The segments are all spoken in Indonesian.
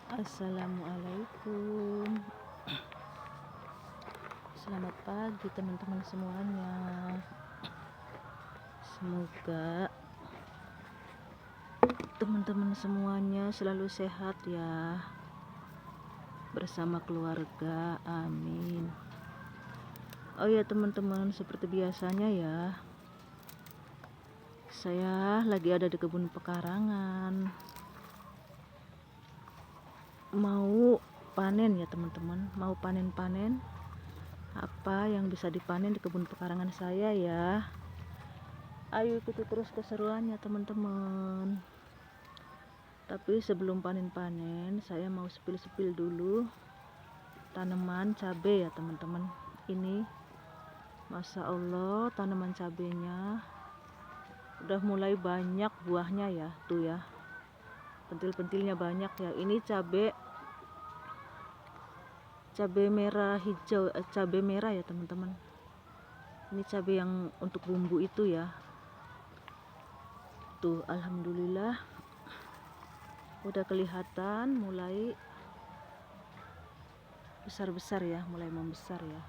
Assalamualaikum. Selamat pagi teman-teman semuanya. Semoga teman-teman semuanya selalu sehat ya, bersama keluarga. Amin. Oh ya teman-teman, seperti biasanya ya, saya lagi ada di kebun pekarangan, mau panen ya teman-teman, mau panen-panen apa yang bisa dipanen di kebun pekarangan saya ya. Ayo ikuti terus keseruannya teman-teman. Tapi sebelum panen-panen, saya mau sepil-sepil dulu tanaman cabai ya teman-teman. Ini Masya Allah, tanaman cabenya udah mulai banyak buahnya ya, tuh ya, pentil-pentilnya banyak ya. Ini cabai merah hijau, cabai merah ya teman-teman. Ini cabai yang untuk bumbu itu ya. Tuh, alhamdulillah udah kelihatan mulai besar-besar ya, mulai membesar ya.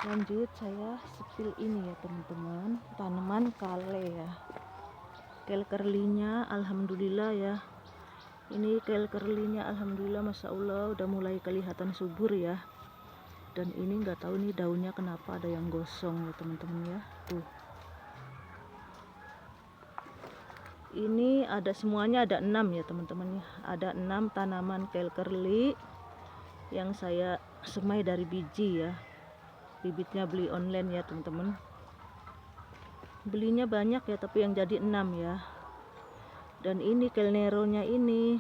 Lanjut saya sepil ini ya teman-teman, tanaman kale ya. Kale curly-nya alhamdulillah ya. Ini kale curly-nya alhamdulillah Masya Allah udah mulai kelihatan subur ya. Dan ini nggak tahu nih daunnya kenapa ada yang gosong ya teman-teman ya. Tuh. Ini ada semuanya, ada 6 ya teman-teman ya. Ada 6 tanaman kale curly yang saya semai dari biji ya. Bibitnya beli online ya teman-teman. Belinya banyak ya, tapi yang jadi 6 ya. Dan ini kale nero-nya ini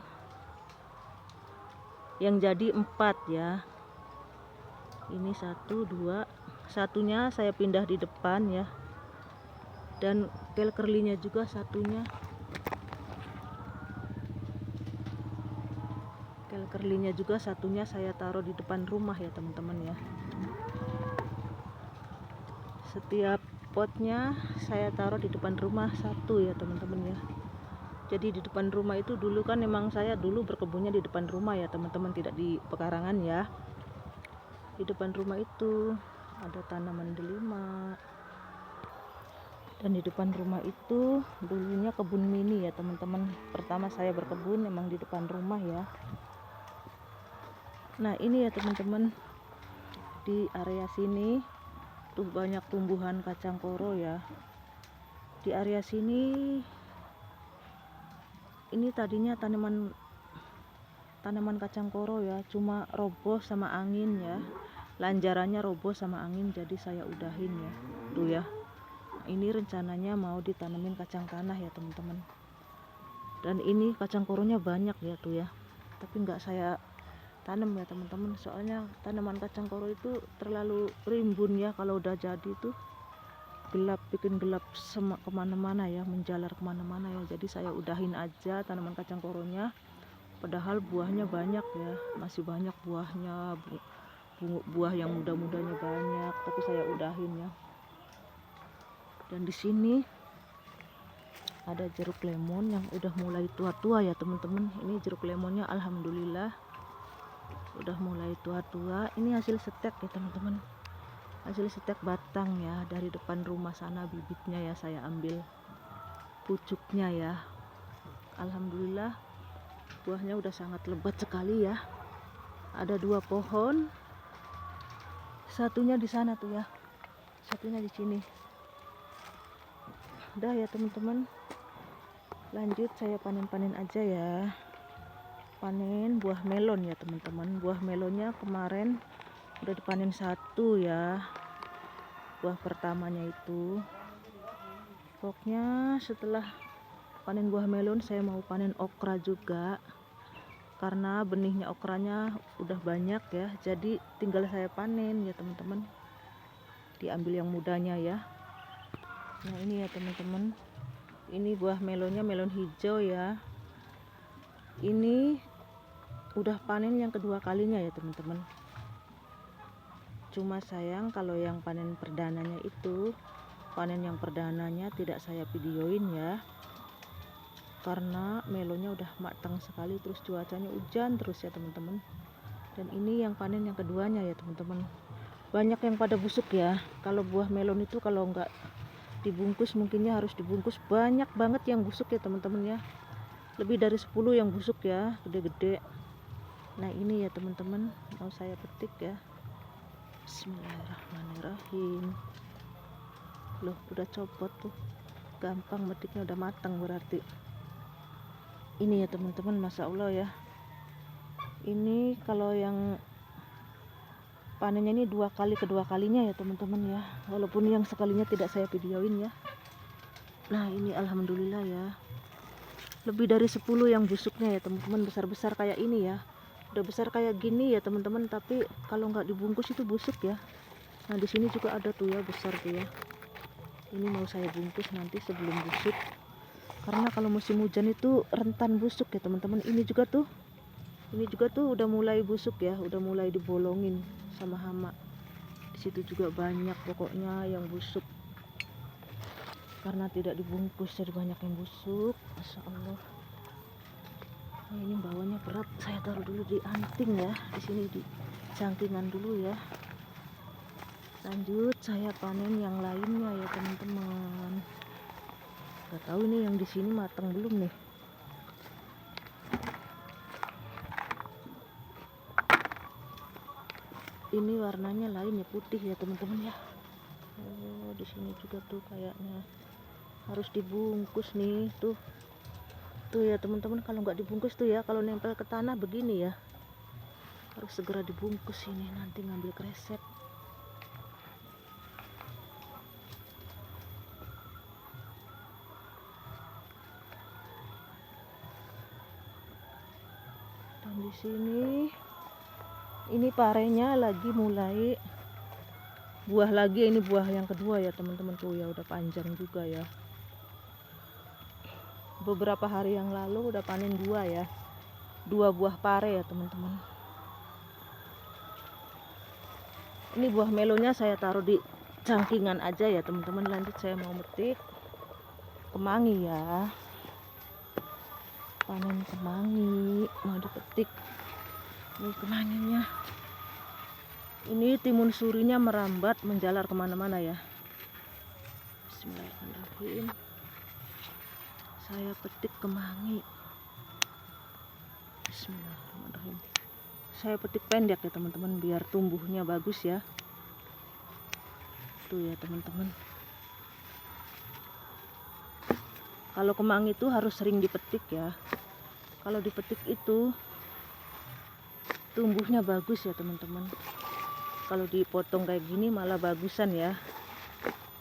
yang jadi 4 ya. Ini 1, 2, satunya saya pindah di depan ya. Dan kale curly-nya juga satunya. Kale curly-nya juga satunya saya taruh di depan rumah ya teman-teman ya. Setiap potnya saya taruh di depan rumah satu ya teman-teman ya. Jadi di depan rumah itu dulu kan memang saya dulu berkebunnya di depan rumah ya teman-teman, tidak di pekarangan ya. Di depan rumah itu ada tanaman delima. Dan di depan rumah itu dulunya kebun mini ya teman-teman. Pertama saya berkebun memang di depan rumah ya. Nah ini ya teman-teman, di area sini tuh banyak tumbuhan kacang koro ya. Di area sini ini tadinya tanaman kacang koro ya, cuma roboh sama angin ya. Lanjarannya roboh sama angin, jadi saya udahin ya. Tuh ya. Ini rencananya mau ditanemin kacang tanah ya teman-teman. Dan ini kacang koronya banyak ya tuh ya. Tapi nggak saya tanam ya teman-teman, soalnya tanaman kacang koro itu terlalu rimbun ya. Kalau udah jadi tuh gelap, bikin gelap kemana-mana ya, menjalar kemana-mana ya. Jadi saya udahin aja tanaman kacang koronya. Padahal buahnya banyak ya, masih banyak buahnya, buah yang muda-mudanya banyak, tapi saya udahin ya. Dan di sini ada jeruk lemon yang udah mulai tua-tua ya teman-teman. Ini jeruk lemonnya alhamdulillah udah mulai tua-tua. Ini hasil setek ya teman-teman, hasil setek batang ya, dari depan rumah sana bibitnya ya saya ambil pucuknya ya. Alhamdulillah buahnya udah sangat lebat sekali ya. Ada 2 pohon, satunya di sana tuh ya, satunya di sini. Udah ya teman-teman, lanjut saya panen-panen aja ya. Panen buah melon ya teman-teman. Buah melonnya kemarin udah dipanen 1 ya, buah pertamanya itu. Pokoknya setelah panen buah melon saya mau panen okra juga, karena benihnya okranya udah banyak ya, jadi tinggal saya panen ya teman-teman, diambil yang mudanya ya. Nah ini ya teman-teman, ini buah melonnya melon hijau ya. Ini udah panen yang kedua kalinya ya teman-teman. Cuma sayang kalau yang panen perdananya itu, panen yang perdananya tidak saya videoin ya. karena melonya udah matang sekali, terus cuacanya hujan terus ya teman-teman. Dan ini yang panen yang keduanya ya teman-teman. Banyak yang pada busuk ya. Kalau buah melon itu kalau nggak dibungkus, mungkinnya harus dibungkus. Banyak banget yang busuk ya teman-teman ya, lebih dari 10 yang busuk ya, gede-gede. Nah ini ya teman-teman, mau saya petik ya. Bismillahirrahmanirrahim. Loh, udah copot tuh, gampang metiknya, udah matang berarti. Ini ya teman-teman, masya Allah ya. Ini kalau yang panennya ini kedua kalinya ya teman-teman ya, walaupun yang sekalinya tidak saya videoin ya. Nah ini alhamdulillah ya, lebih dari 10 yang busuknya ya teman-teman, besar-besar kayak ini ya, udah besar kayak gini ya teman-teman, tapi kalau nggak dibungkus itu busuk ya. Nah di sini juga ada tuh ya, besar tuh ya. Ini mau saya bungkus nanti sebelum busuk, karena kalau musim hujan itu rentan busuk ya teman-teman. Ini juga tuh udah mulai busuk ya, udah mulai dibolongin sama hama. Di situ juga banyak pokoknya yang busuk karena tidak dibungkus, jadi banyak yang busuk. Masya Allah. Nah, ini bawahnya berat, saya taruh dulu di anting ya, di sini di cangkingan dulu ya. Lanjut saya panen yang lainnya ya teman-teman. Gak tahu ini yang di sini matang belum nih. Ini warnanya lain ya, putih ya teman-teman ya. Oh, di sini juga tuh kayaknya harus dibungkus nih tuh. Tuh ya teman-teman, kalau nggak dibungkus tuh ya, kalau nempel ke tanah begini ya, harus segera dibungkus ini, nanti ngambil kresek. Dan di sini ini parenya lagi mulai buah lagi, ini buah yang kedua ya teman-teman. Tuh ya, udah panjang juga ya. Beberapa hari yang lalu udah panen 2 ya, 2 buah pare ya teman-teman. Ini buah melonya saya taruh di cangkingan aja ya teman-teman. Lanjut saya mau metik kemangi ya, panen kemangi, mau dipetik. Ini kemanginya, ini timun surinya merambat menjalar kemana-mana ya. Bismillahirrahmanirrahim. Saya petik kemangi. Bismillahirrahmanirrahim. Saya petik pendek ya teman-teman, biar tumbuhnya bagus ya. Tuh ya teman-teman, kalau kemangi itu harus sering dipetik ya. Kalau dipetik itu tumbuhnya bagus ya teman-teman. Kalau dipotong kayak gini malah bagusan ya.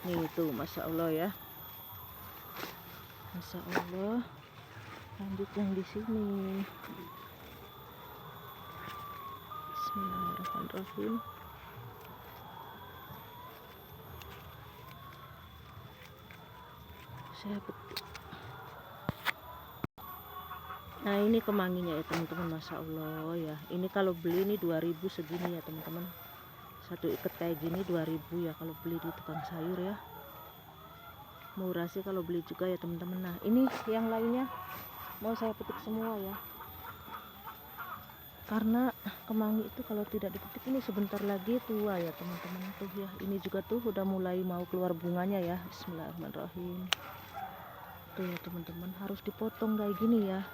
Nih itu, masya Allah ya, masya Allah. Lanjut yang di sini. Bismillahirrahmanirrahim. Saya petik. Nah ini kemanginya ya teman-teman, masya Allah ya. Ini kalau beli ini 2000 segini ya teman-teman. Satu ikat kayak gini 2000 ya kalau beli di tukang sayur ya. Murah sih kalau beli juga ya teman-teman. Nah ini yang lainnya mau saya petik semua ya, karena kemangi itu kalau tidak dipetik ini sebentar lagi tua ya teman-teman. Tuh ya, ini juga tuh udah mulai mau keluar bunganya ya. Bismillahirrahmanirrahim. Tuh ya teman-teman, harus dipotong kayak gini ya.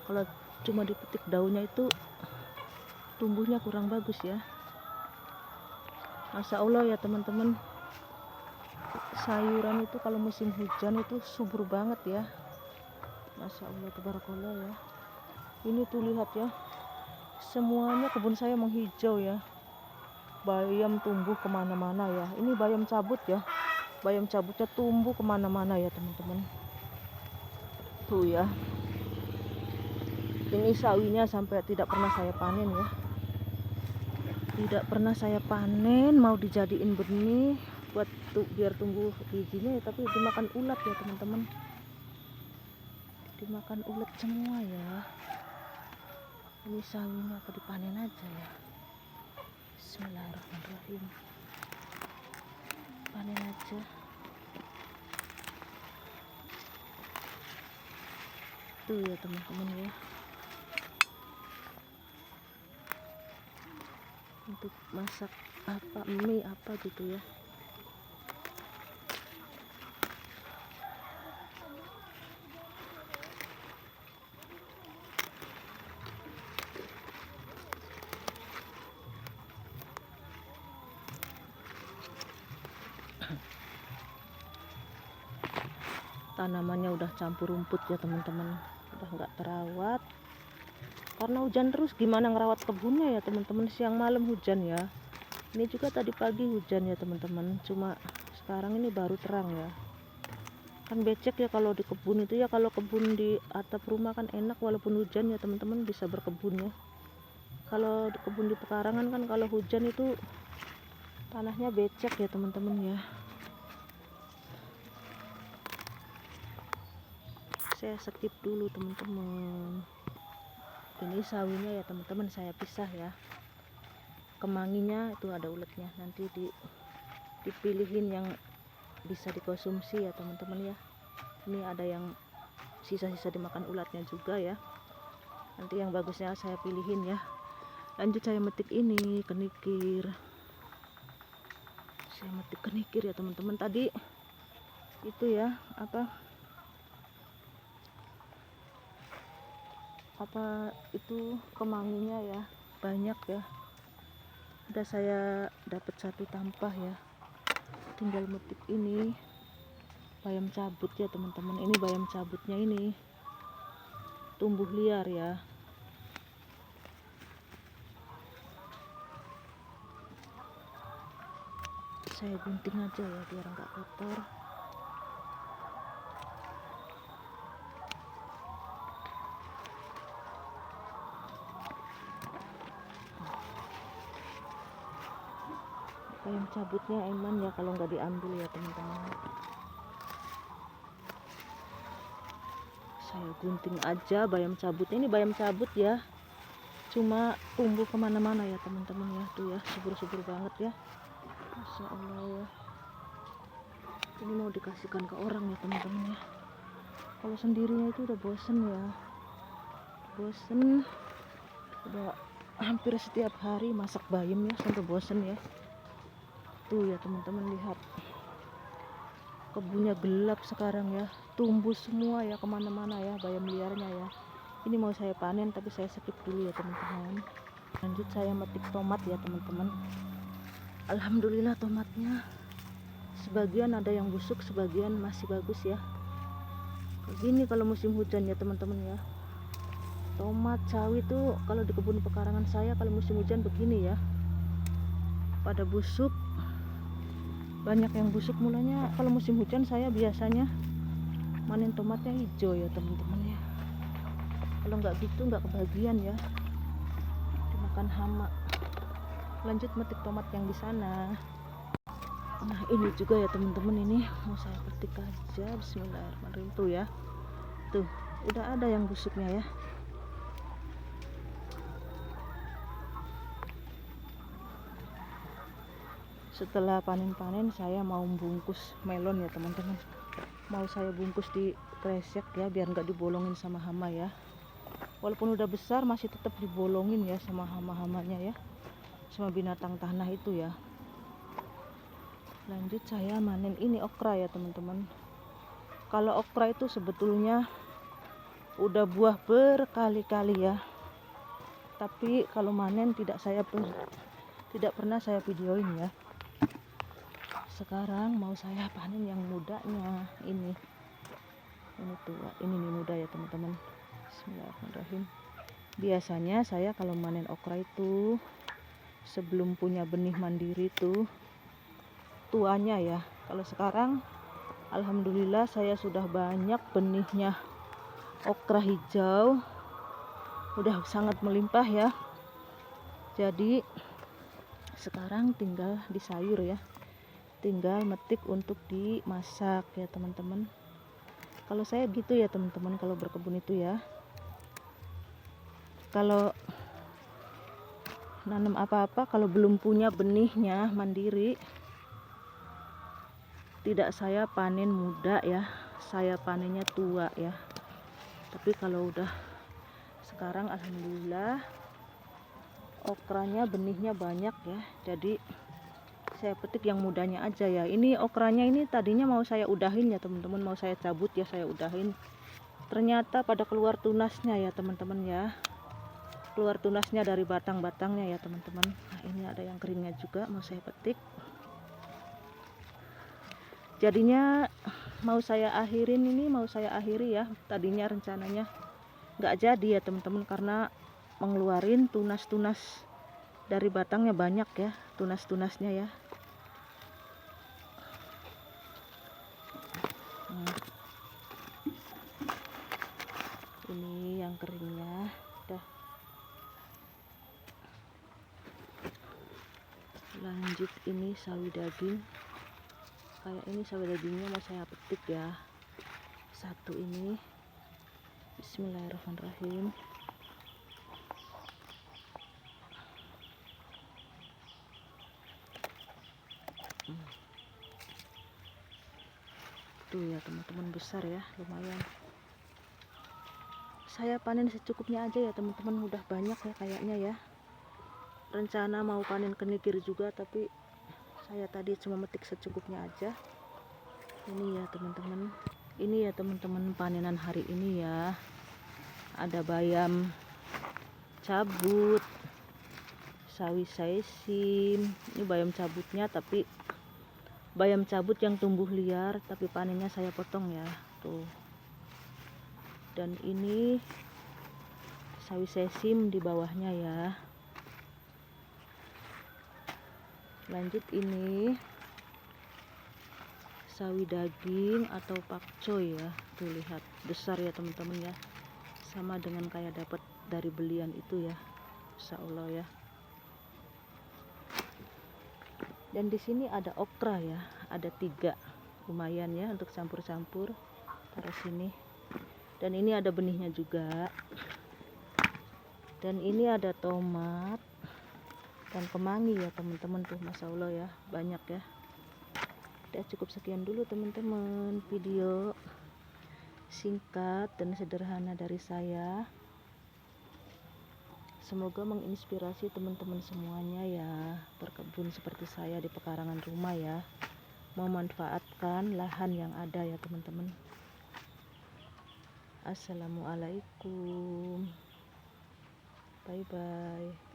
Kalau cuma dipetik daunnya itu tumbuhnya kurang bagus ya. Masya Allah ya teman-teman, sayuran itu kalau musim hujan itu subur banget ya. Masya Allah, tabarakallah ya. Ini tuh lihat ya, semuanya kebun saya menghijau ya. Bayam tumbuh kemana-mana ya. Ini bayam cabut ya, bayam cabutnya tumbuh kemana-mana ya teman-teman. Tuh ya, ini sawinya sampai tidak pernah saya panen ya, tidak pernah saya panen. Mau dijadiin benih buat biar tumbuh bijinya ya, tapi dimakan ulat ya teman-teman, dimakan ulat semua ya. Ini sawinya apa dipanen aja ya. Bismillahirrahmanirrahim, panen aja. Tuh ya teman-teman ya, untuk masak apa, mie apa gitu ya. Tanamannya udah campur rumput ya teman-teman, udah nggak terawat karena hujan terus. Gimana ngerawat kebunnya ya teman-teman, siang malam hujan ya. Ini juga tadi pagi hujan ya teman-teman, cuma sekarang ini baru terang ya. Kan becek ya kalau di kebun itu ya. Kalau kebun di atap rumah kan enak walaupun hujan ya teman-teman, bisa berkebun ya. Kalau di kebun di pekarangan kan kalau hujan itu tanahnya becek ya teman-teman ya. Saya skip dulu teman-teman. Ini sawinya ya teman-teman, saya pisah ya. Kemanginya itu ada uletnya, nanti dipilihin yang bisa dikonsumsi ya teman-teman ya. Ini ada yang sisa-sisa dimakan ulatnya juga ya. Nanti yang bagusnya saya pilihin ya. Lanjut saya metik ini kenikir. Saya metik kenikir ya teman-teman. Tadi itu ya apa itu kemanginya ya, banyak ya. Udah saya dapat satu tampah ya, tinggal metik ini bayam cabut ya teman-teman. Ini bayam cabutnya ini tumbuh liar ya. Saya gunting aja ya biar nggak kotor. Bayam cabutnya eman ya kalau nggak diambil ya teman-teman. Saya gunting aja bayam cabutnya. Ini bayam cabut ya, cuma tumbuh kemana-mana ya teman-teman ya. Tuh ya, subur-subur banget ya, Masya Allah ya. Ini mau dikasihkan ke orang ya teman-teman ya. Kalau sendirinya itu udah bosen ya, bosen. Udah hampir setiap hari masak bayam ya, sampai bosen ya. Tuh ya teman-teman, lihat kebunnya gelap sekarang ya, tumbuh semua ya kemana-mana ya bayam liarnya ya. Ini mau saya panen tapi saya skip dulu ya teman-teman. Lanjut saya metik tomat ya teman-teman. Alhamdulillah tomatnya sebagian ada yang busuk, sebagian masih bagus ya. Begini kalau musim hujan ya teman-teman ya. Tomat sawi tuh kalau di kebun pekarangan saya kalau musim hujan begini ya, pada busuk. Banyak yang busuk mulanya. Kalau musim hujan saya biasanya manen tomatnya hijau ya teman-teman ya. Kalau nggak gitu nggak kebagian ya, dimakan hama. Lanjut metik tomat yang di sana. Nah ini juga ya teman-teman, ini mau saya petik aja. Bismillahirrahmanirrahim. Tuh ya, tuh udah ada yang busuknya ya. Setelah panen-panen saya mau bungkus melon ya teman-teman. Mau saya bungkus di kresek ya biar nggak dibolongin sama hama ya. Walaupun udah besar masih tetap dibolongin ya sama hama-hamanya ya, sama binatang tanah itu ya. Lanjut saya manen ini okra ya teman-teman. Kalau okra itu sebetulnya udah buah berkali-kali ya, tapi kalau manen tidak pernah saya videoin ya. Sekarang mau saya panen yang mudanya ini tua, ini nih muda ya teman-teman. Bismillahirrahmanirrahim. Biasanya saya kalau manen okra itu sebelum punya benih mandiri tuh tuanya ya. Kalau sekarang alhamdulillah saya sudah banyak benihnya okra hijau, udah sangat melimpah ya. Jadi sekarang tinggal disayur ya, tinggal metik untuk dimasak ya teman-teman. Kalau saya gitu ya teman-teman, kalau berkebun itu ya, kalau nanam apa-apa kalau belum punya benihnya mandiri, tidak saya panen muda ya, saya panennya tua ya. Tapi kalau udah sekarang alhamdulillah okranya benihnya banyak ya, jadi saya petik yang mudanya aja ya. Ini okranya ini tadinya mau saya udahin ya teman-teman, mau saya cabut ya, saya udahin. Ternyata pada keluar tunasnya ya teman-teman ya, keluar tunasnya dari batang-batangnya ya teman-teman. Nah ini ada yang keringnya juga mau saya petik. Jadinya mau saya akhirin, ini mau saya akhiri ya. Tadinya rencananya nggak jadi ya teman-teman, karena mengeluarin tunas-tunas dari batangnya banyak ya, tunas-tunasnya ya. Ini yang keringnya udah. Lanjut ini sawi daging, kayak ini sawi dagingnya mau saya petik ya, satu ini. Bismillahirrahmanirrahim. Tuh ya teman-teman, besar ya, lumayan. Saya panen secukupnya aja ya teman-teman, udah banyak ya kayaknya ya. Rencana mau panen kenikir juga, tapi saya tadi cuma metik secukupnya aja. Ini ya teman-teman, ini ya teman-teman panenan hari ini ya. Ada bayam cabut, sawi sesim. Ini bayam cabutnya, tapi bayam cabut yang tumbuh liar, tapi panennya saya potong ya tuh. Dan ini sawi sesim di bawahnya ya. Lanjut ini sawi daging atau pakcoy ya, tuh lihat besar ya teman-teman ya, sama dengan kayak dapat dari belian itu ya, Insya Allah ya. Dan di sini ada okra ya, ada 3, lumayan ya untuk campur-campur, taruh sini. Dan ini ada benihnya juga. Dan ini ada tomat dan kemangi ya teman-teman tuh, Masya Allah ya, banyak ya. Udah cukup sekian dulu teman-teman, video singkat dan sederhana dari saya. Semoga menginspirasi teman-teman semuanya ya, berkebun seperti saya di pekarangan rumah ya, memanfaatkan lahan yang ada ya teman-teman. Assalamualaikum, bye bye.